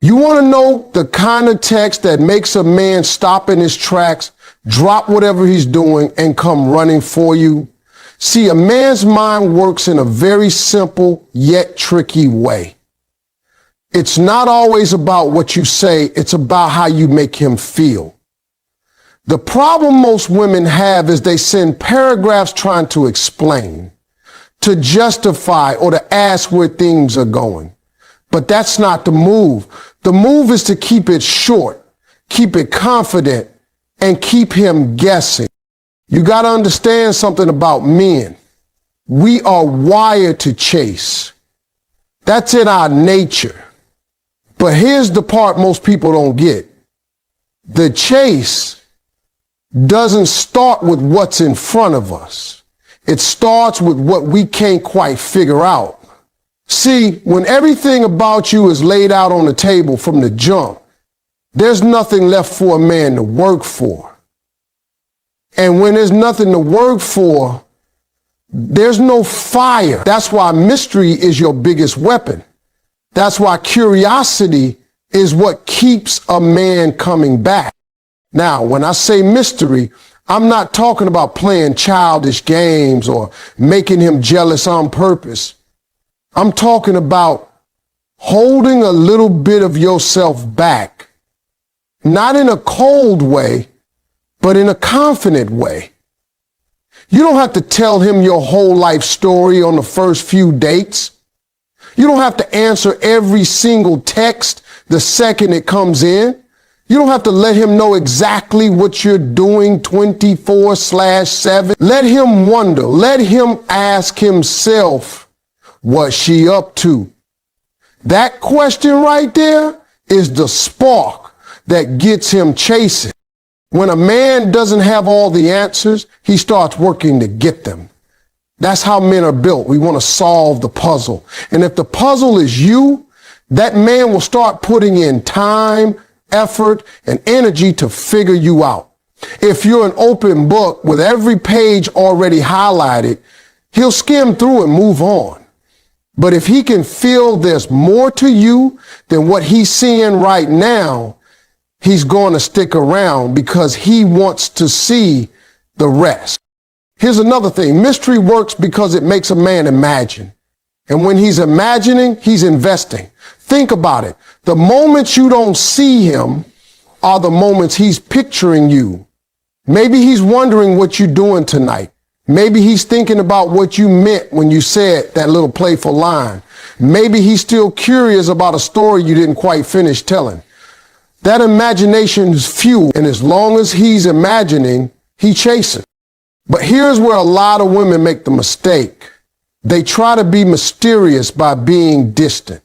You want to know the kind of text that makes a man stop in his tracks, drop whatever he's doing, and come running for you? See, a man's mind works in a very simple yet tricky way. It's not always about what you say, it's about how you make him feel. The problem most women have is they send paragraphs trying to explain, to justify, or to ask where things are going. But that's not the move. The move is to keep it short, keep it confident, and keep him guessing. You got to understand something about men. We are wired to chase. That's in our nature. But here's the part most people don't get. The chase doesn't start with what's in front of us. It starts with what we can't quite figure out. See, when everything about you is laid out on the table from the jump, there's nothing left for a man to work for. And when there's nothing to work for, there's no fire. That's why mystery is your biggest weapon. That's why curiosity is what keeps a man coming back. Now, when I say mystery, I'm not talking about playing childish games or making him jealous on purpose. I'm talking about holding a little bit of yourself back, not in a cold way, but in a confident way. You don't have to tell him your whole life story on the first few dates. You don't have to answer every single text the second it comes in. You don't have to let him know exactly what you're doing 24/7. Let him wonder. Let him ask himself, what's she up to? That question right there is the spark that gets him chasing. When a man doesn't have all the answers, he starts working to get them. That's how men are built. We want to solve the puzzle. And if the puzzle is you, that man will start putting in time, effort, and energy to figure you out. If you're an open book with every page already highlighted, he'll skim through and move on. But if he can feel there's more to you than what he's seeing right now, he's going to stick around because he wants to see the rest. Here's another thing. Mystery works because it makes a man imagine. And when he's imagining, he's investing. Think about it. The moments you don't see him are the moments he's picturing you. Maybe he's wondering what you're doing tonight. Maybe he's thinking about what you meant when you said that little playful line. Maybe he's still curious about a story you didn't quite finish telling. That imagination is fuel, and as long as he's imagining, he chases. But here's where a lot of women make the mistake. They try to be mysterious by being distant.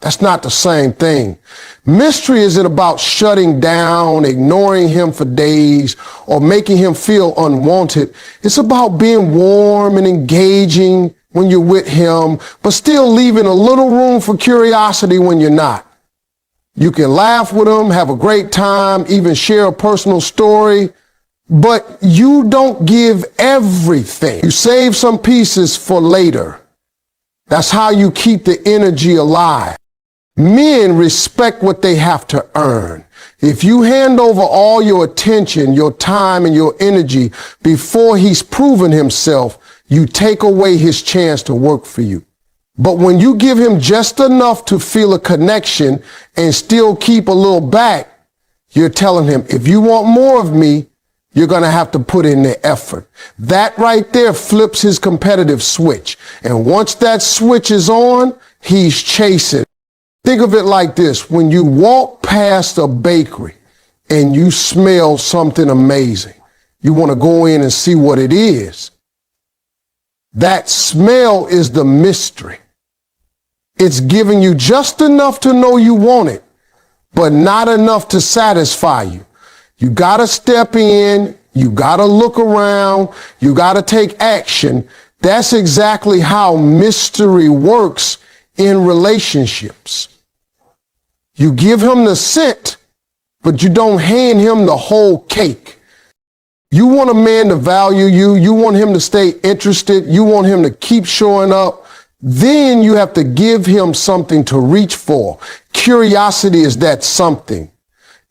That's not the same thing. Mystery isn't about shutting down, ignoring him for days, or making him feel unwanted. It's about being warm and engaging when you're with him, but still leaving a little room for curiosity when you're not. You can laugh with him, have a great time, even share a personal story, but you don't give everything. You save some pieces for later. That's how you keep the energy alive. Men respect what they have to earn. If you hand over all your attention, your time, and your energy before he's proven himself, you take away his chance to work for you. But when you give him just enough to feel a connection and still keep a little back, you're telling him, if you want more of me, you're going to have to put in the effort. That right there flips his competitive switch. And once that switch is on, he's chasing. Think of it like this. When you walk past a bakery and you smell something amazing, you want to go in and see what it is. That smell is the mystery. It's giving you just enough to know you want it, but not enough to satisfy you. You got to step in. You got to look around. You got to take action. That's exactly how mystery works in relationships. You give him the scent, but you don't hand him the whole cake. You want a man to value you. You want him to stay interested. You want him to keep showing up. Then you have to give him something to reach for. Curiosity is that something.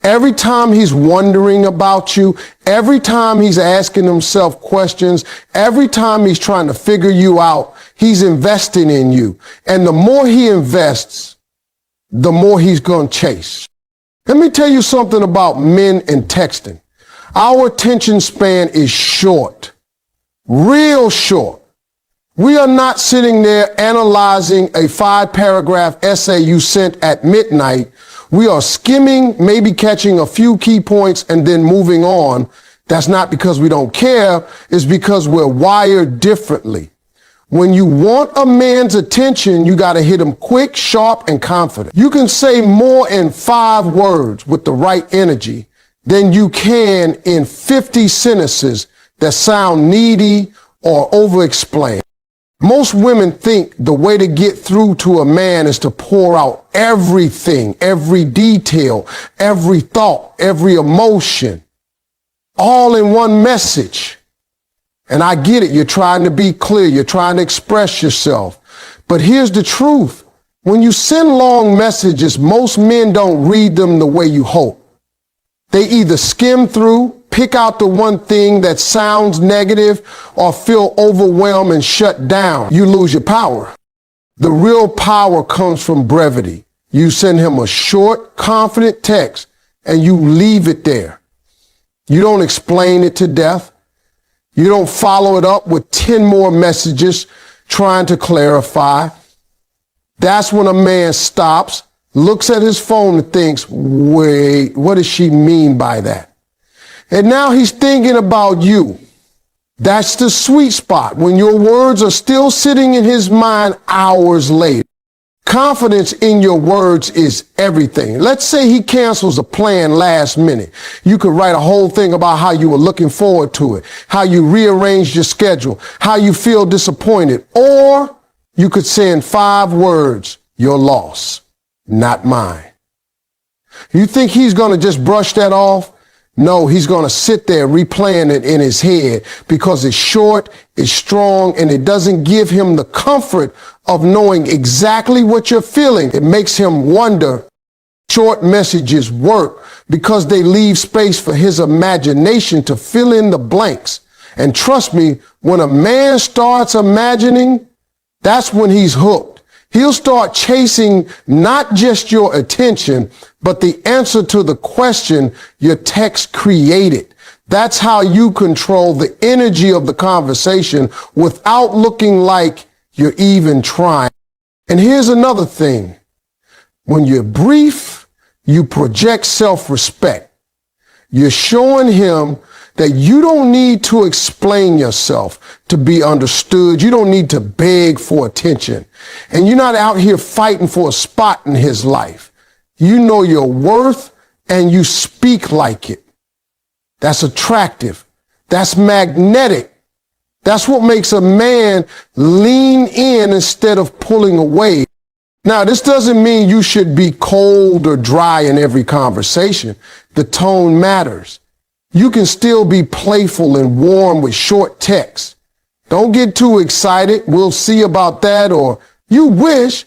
Every time he's wondering about you, every time he's asking himself questions, every time he's trying to figure you out, he's investing in you. And the more he invests, the more he's going to chase. Let me tell you something about men and texting. Our attention span is short, real short. We are not sitting there analyzing a 5-paragraph essay you sent at midnight. We are skimming, maybe catching a few key points and then moving on. That's not because we don't care. It's because we're wired differently. When you want a man's attention, you got to hit him quick, sharp, and confident. You can say more in 5 words with the right energy than you can in 50 sentences that sound needy or over-explained. Most women think the way to get through to a man is to pour out everything, every detail, every thought, every emotion, all in one message. And I get it. You're trying to be clear. You're trying to express yourself. But here's the truth. When you send long messages, most men don't read them the way you hope. They either skim through, pick out the one thing that sounds negative, or feel overwhelmed and shut down. You lose your power. The real power comes from brevity. You send him a short, confident text and you leave it there. You don't explain it to death. You don't follow it up with 10 more messages trying to clarify. That's when a man stops, looks at his phone and thinks, wait, what does she mean by that? And now he's thinking about you. That's the sweet spot when your words are still sitting in his mind hours later. Confidence in your words is everything. Let's say he cancels a plan last minute. You could write a whole thing about how you were looking forward to it, how you rearranged your schedule, how you feel disappointed. Or you could say in 5 words, your loss, not mine. You think he's going to just brush that off? No, he's going to sit there replaying it in his head because it's short, it's strong, and it doesn't give him the comfort of knowing exactly what you're feeling. It makes him wonder. Short messages work because they leave space for his imagination to fill in the blanks. And trust me, when a man starts imagining, that's when he's hooked. He'll start chasing not just your attention, but the answer to the question your text created. That's how you control the energy of the conversation without looking like you're even trying. And here's another thing. When you're brief, you project self-respect. You're showing him that you don't need to explain yourself to be understood. You don't need to beg for attention. And you're not out here fighting for a spot in his life. You know your worth and you speak like it. That's attractive. That's magnetic. That's what makes a man lean in instead of pulling away. Now, this doesn't mean you should be cold or dry in every conversation. The tone matters. You can still be playful and warm with short text. Don't get too excited. We'll see about that. Or you wish.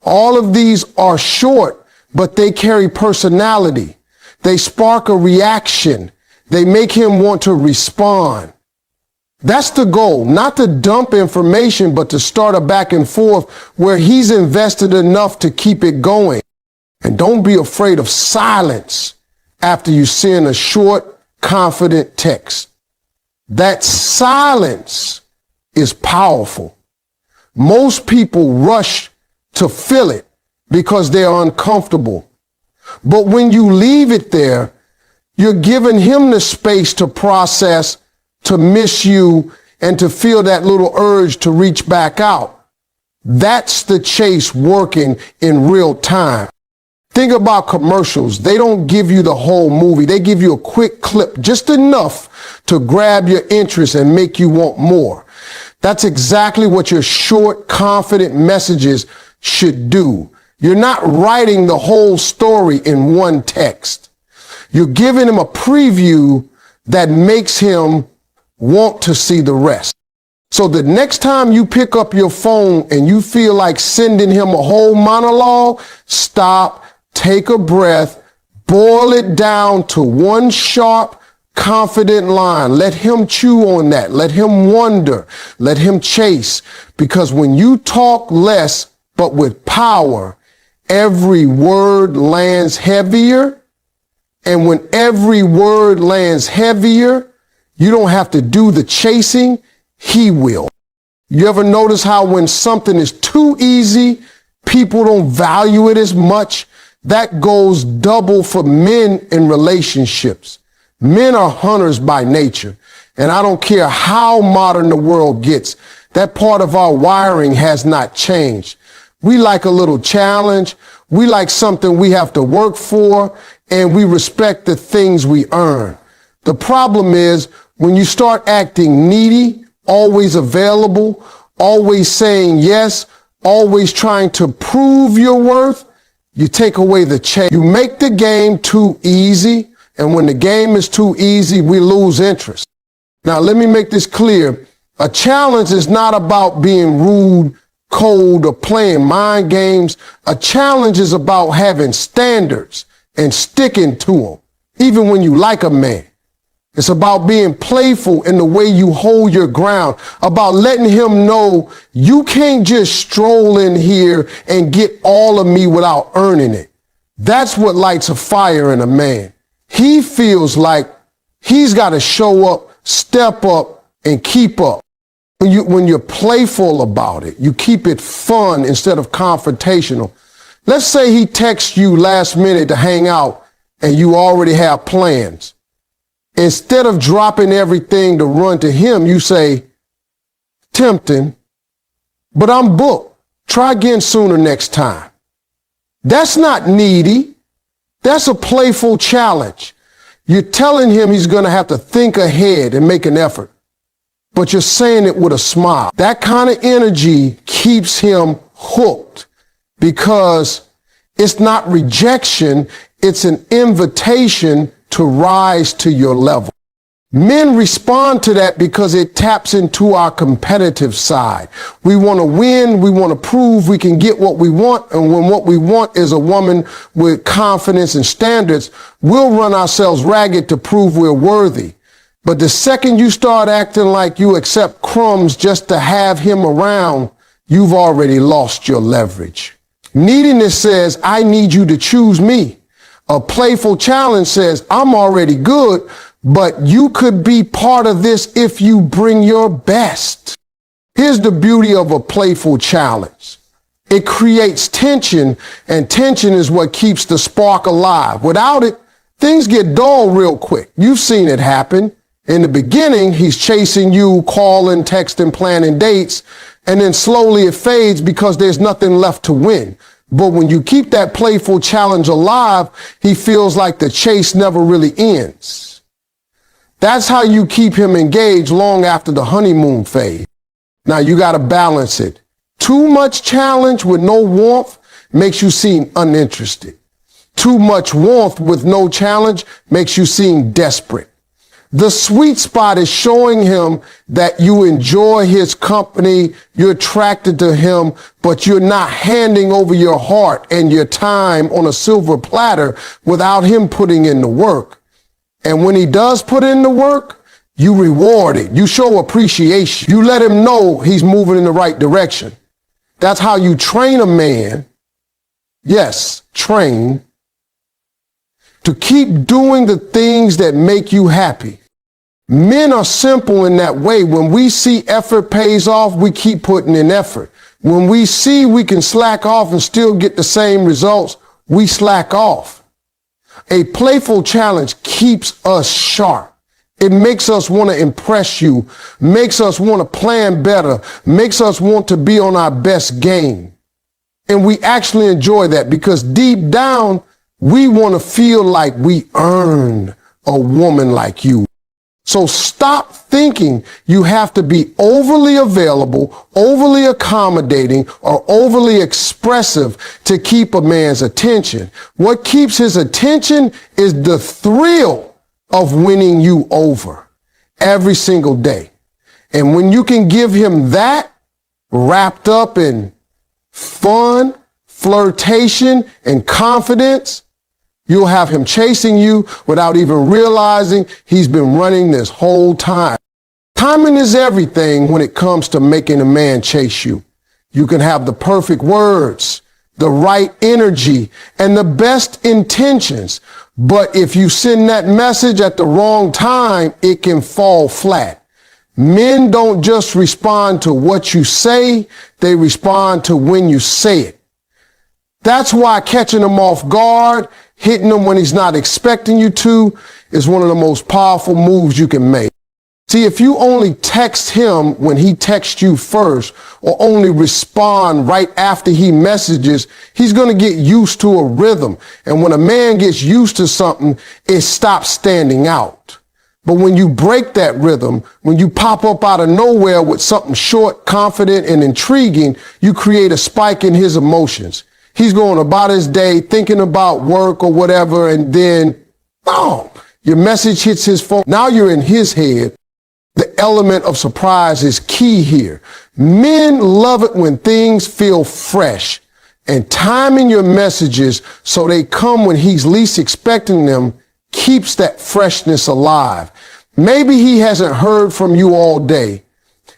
All of these are short, but they carry personality. They spark a reaction. They make him want to respond. That's the goal, not to dump information, but to start a back and forth where he's invested enough to keep it going. And don't be afraid of silence after you send a short, confident text. That silence is powerful. Most people rush to fill it because they're uncomfortable. But when you leave it there, you're giving him the space to process, to miss you, and to feel that little urge to reach back out. That's the chase working in real time. Think about commercials. They don't give you the whole movie. They give you a quick clip, just enough to grab your interest and make you want more. That's exactly what your short, confident messages should do. You're not writing the whole story in one text. You're giving him a preview that makes him want to see the rest. So the next time you pick up your phone and you feel like sending him a whole monologue, stop, take a breath, boil it down to one sharp, confident line. Let him chew on that. Let him wonder. Let him chase. Because when you talk less, but with power, every word lands heavier. And when every word lands heavier, you don't have to do the chasing. He will. You ever notice how when something is too easy, people don't value it as much? That goes double for men in relationships. Men are hunters by nature. And I don't care how modern the world gets, that part of our wiring has not changed. We like a little challenge. We like something we have to work for, and we respect the things we earn. The problem is when you start acting needy, always available, always saying yes, always trying to prove your worth, you take away the chase. You make the game too easy, and when the game is too easy, we lose interest. Now, let me make this clear. A challenge is not about being rude, cold, or playing mind games. A challenge is about having standards and sticking to them, even when you like a man. It's about being playful in the way you hold your ground, about letting him know you can't just stroll in here and get all of me without earning it. That's what lights a fire in a man. He feels like he's got to show up, step up, and keep up. When you're playful about it, you keep it fun instead of confrontational. Let's say he texts you last minute to hang out and you already have plans. Instead of dropping everything to run to him, you say, tempting, but I'm booked. Try again sooner next time. That's not needy. That's a playful challenge. You're telling him he's going to have to think ahead and make an effort, but you're saying it with a smile. That kind of energy keeps him hooked because it's not rejection. It's an invitation to rise to your level. Men respond to that because it taps into our competitive side. We want to win. We want to prove we can get what we want. And when what we want is a woman with confidence and standards, we'll run ourselves ragged to prove we're worthy. But the second you start acting like you accept crumbs just to have him around, you've already lost your leverage. Neediness says, I need you to choose me. A playful challenge says, I'm already good, but you could be part of this if you bring your best. Here's the beauty of a playful challenge. It creates tension, and tension is what keeps the spark alive. Without it, things get dull real quick. You've seen it happen. In the beginning, he's chasing you, calling, texting, planning dates, and then slowly it fades because there's nothing left to win. But when you keep that playful challenge alive, he feels like the chase never really ends. That's how you keep him engaged long after the honeymoon phase. Now you got to balance it. Too much challenge with no warmth makes you seem uninterested. Too much warmth with no challenge makes you seem desperate. The sweet spot is showing him that you enjoy his company, you're attracted to him, but you're not handing over your heart and your time on a silver platter without him putting in the work. And when he does put in the work, you reward it. You show appreciation. You let him know he's moving in the right direction. That's how you train a man. Yes, train to keep doing the things that make you happy. Men are simple in that way. When we see effort pays off, we keep putting in effort. When we see we can slack off and still get the same results, we slack off. A playful challenge keeps us sharp. It makes us want to impress you, makes us want to plan better, makes us want to be on our best game. And we actually enjoy that because deep down, we want to feel like we earned a woman like you. So stop thinking you have to be overly available, overly accommodating, or overly expressive to keep a man's attention. What keeps his attention is the thrill of winning you over every single day. And when you can give him that wrapped up in fun, flirtation, and confidence, you'll have him chasing you without even realizing he's been running this whole time. Timing is everything when it comes to making a man chase you. You can have the perfect words, the right energy, and the best intentions. But if you send that message at the wrong time, it can fall flat. Men don't just respond to what you say, they respond to when you say it. That's why catching him off guard, hitting him when he's not expecting you to, is one of the most powerful moves you can make. See, if you only text him when he texts you first, or only respond right after he messages, he's going to get used to a rhythm. And when a man gets used to something, it stops standing out. But when you break that rhythm, when you pop up out of nowhere with something short, confident, and intriguing, you create a spike in his emotions. He's going about his day thinking about work or whatever, and then, boom, your message hits his phone. Now you're in his head. The element of surprise is key here. Men love it when things feel fresh, and timing your messages so they come when he's least expecting them keeps that freshness alive. Maybe he hasn't heard from you all day,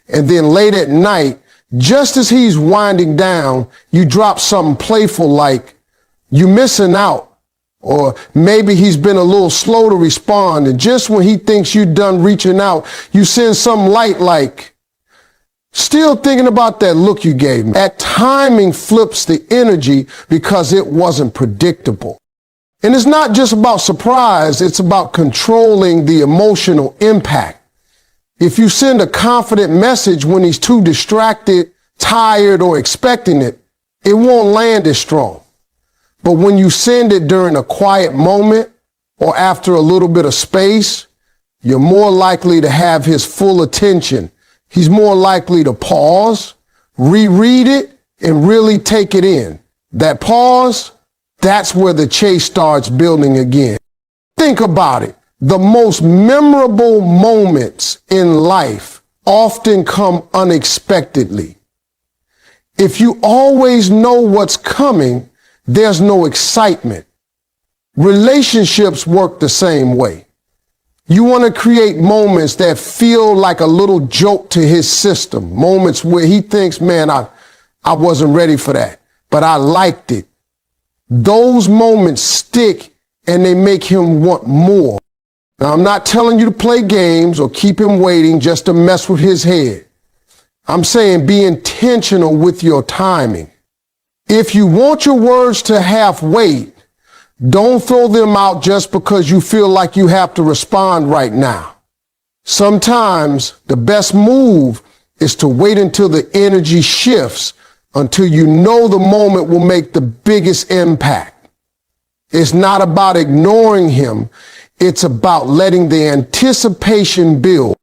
and then late at night, just as he's winding down, you drop something playful like, "You missing out." Or maybe he's been a little slow to respond, and just when he thinks you're done reaching out, you send some light like, "Still thinking about that look you gave me." That timing flips the energy because it wasn't predictable. And it's not just about surprise, it's about controlling the emotional impact. If you send a confident message when he's too distracted, tired, or expecting it, it won't land as strong. But when you send it during a quiet moment or after a little bit of space, you're more likely to have his full attention. He's more likely to pause, reread it, and really take it in. That pause, that's where the chase starts building again. Think about it. The most memorable moments in life often come unexpectedly. If you always know what's coming, there's no excitement. Relationships work the same way. You want to create moments that feel like a little jolt to his system, moments where he thinks, "Man, I wasn't ready for that, but I liked it." Those moments stick and they make him want more. Now, I'm not telling you to play games or keep him waiting just to mess with his head. I'm saying be intentional with your timing. If you want your words to have weight, don't throw them out just because you feel like you have to respond right now. Sometimes the best move is to wait until the energy shifts, until you know the moment will make the biggest impact. It's not about ignoring him. It's about letting the anticipation build.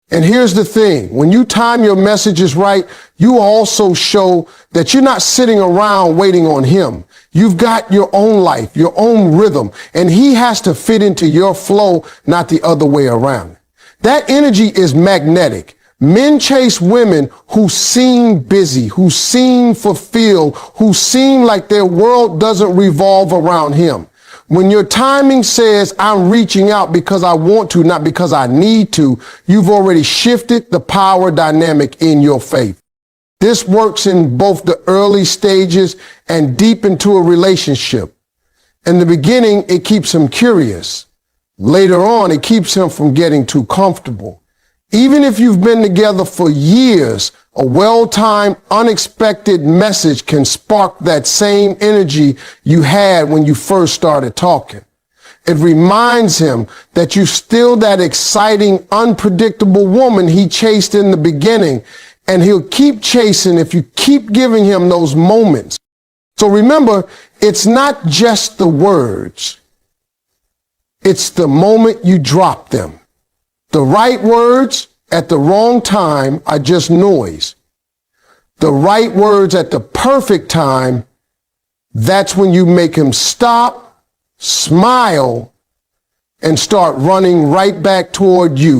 And here's the thing, when you time your messages right, you also show that you're not sitting around waiting on him. You've got your own life, your own rhythm, and he has to fit into your flow, not the other way around. That energy is magnetic. Men chase women who seem busy, who seem fulfilled, who seem like their world doesn't revolve around him. When your timing says, "I'm reaching out because I want to, not because I need to," you've already shifted the power dynamic in your favor. This works in both the early stages and deep into a relationship. In the beginning, it keeps him curious. Later on, it keeps him from getting too comfortable. Even if you've been together for years, a well-timed, unexpected message can spark that same energy you had when you first started talking. It reminds him that you're still that exciting, unpredictable woman he chased in the beginning, and he'll keep chasing if you keep giving him those moments. So remember, it's not just the words. It's the moment you drop them. The right words at the wrong time are just noise. The right words at the perfect time, that's when you make him stop, smile, and start running right back toward you.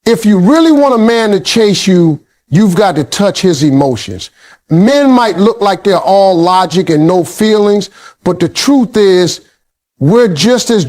If you really want a man to chase you, you've got to touch his emotions. Men might look like they're all logic and no feelings, but the truth is we're just as